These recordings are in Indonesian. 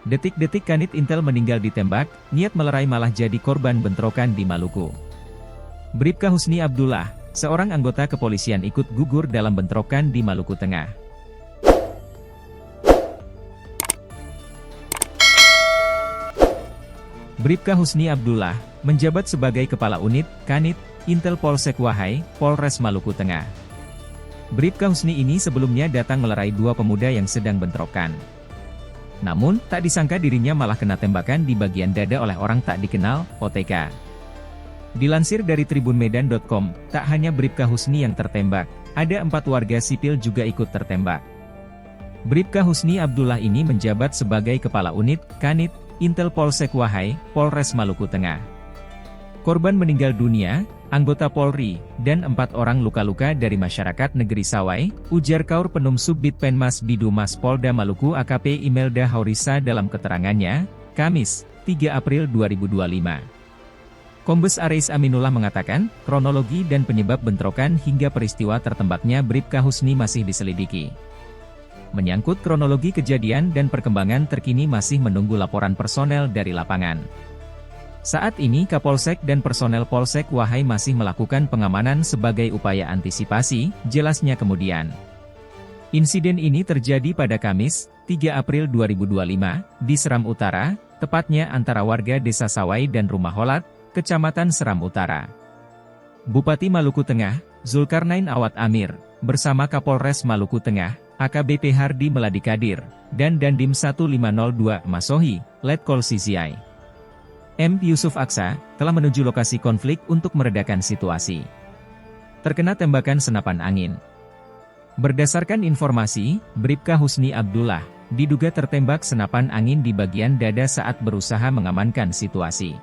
Detik-detik Kanit Intel meninggal ditembak, niat melerai malah jadi korban bentrokan di Maluku. Bribka Husni Abdullah, seorang anggota kepolisian ikut gugur dalam bentrokan di Maluku Tengah. Bribka Husni Abdullah, menjabat sebagai Kepala Unit, Kanit, Intel Polsek Wahai, Polres Maluku Tengah. Bribka Husni ini sebelumnya datang melerai dua pemuda yang sedang bentrokan. Namun, tak disangka dirinya malah kena tembakan di bagian dada oleh orang tak dikenal, OTK. Dilansir dari tribunmedan.com, tak hanya Bribka Husni yang tertembak, ada 4 warga sipil juga ikut tertembak. Bribka Husni Abdullah ini menjabat sebagai Kepala Unit, Kanit, Intel Polsek Wahai, Polres Maluku Tengah. Korban meninggal dunia, anggota Polri, dan 4 orang luka-luka dari masyarakat negeri Sawai, ujar Kaur Penum Subbit Penmas Bidumas Polda Maluku AKP Imelda Haurisa dalam keterangannya, Kamis, 3 April 2025. Kombes Areis Aminullah mengatakan, kronologi dan penyebab bentrokan hingga peristiwa tertembaknya Bribka Husni masih diselidiki. Menyangkut kronologi kejadian dan perkembangan terkini masih menunggu laporan personel dari lapangan. Saat ini Kapolsek dan personel Polsek Wahai masih melakukan pengamanan sebagai upaya antisipasi, jelasnya kemudian. Insiden ini terjadi pada Kamis, 3 April 2025, di Seram Utara, tepatnya antara warga Desa Sawai dan Rumah Holat, Kecamatan Seram Utara. Bupati Maluku Tengah, Zulkarnain Awad Amir, bersama Kapolres Maluku Tengah, AKBP Hardi Meladi Kadir, dan Dandim 1502 Masohi, Letkol CCI M. Yusuf Aksa, telah menuju lokasi konflik untuk meredakan situasi. Terkena tembakan senapan angin. Berdasarkan informasi, Bribka Husni Abdullah, diduga tertembak senapan angin di bagian dada saat berusaha mengamankan situasi.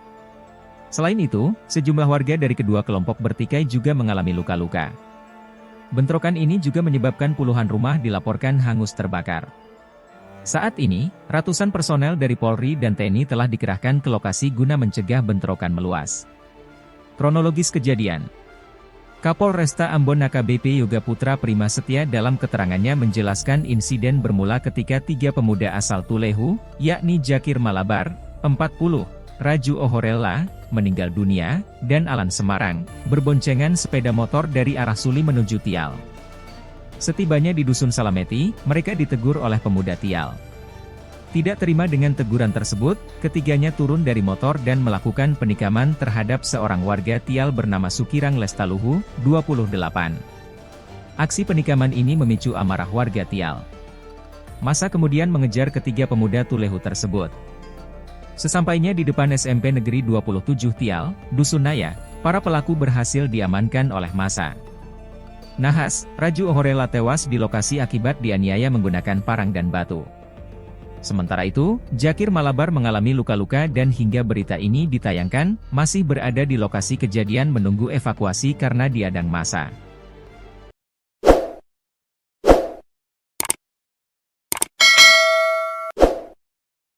Selain itu, sejumlah warga dari kedua kelompok bertikai juga mengalami luka-luka. Bentrokan ini juga menyebabkan puluhan rumah dilaporkan hangus terbakar. Saat ini, ratusan personel dari Polri dan TNI telah dikerahkan ke lokasi guna mencegah bentrokan meluas. Kronologis kejadian. Kapolresta Ambon AKBP Yoga Putra Prima Setia dalam keterangannya menjelaskan insiden bermula ketika 3 pemuda asal Tulehu, yakni Jakir Malabar, 40, Raju Ohorella, meninggal dunia, dan Alan Semarang, berboncengan sepeda motor dari arah Suli menuju Tial. Setibanya di Dusun Salameti, mereka ditegur oleh pemuda Tial. Tidak terima dengan teguran tersebut, ketiganya turun dari motor dan melakukan penikaman terhadap seorang warga Tial bernama Sukirang Lestaluhu, 28. Aksi penikaman ini memicu amarah warga Tial. Massa kemudian mengejar ketiga pemuda Tulehu tersebut. Sesampainya di depan SMP Negeri 27 Tial, Dusun Naya, para pelaku berhasil diamankan oleh massa. Nahas, Raju Ohorella tewas di lokasi akibat dianiaya menggunakan parang dan batu. Sementara itu, Jakir Malabar mengalami luka-luka dan hingga berita ini ditayangkan, masih berada di lokasi kejadian menunggu evakuasi karena diadang massa.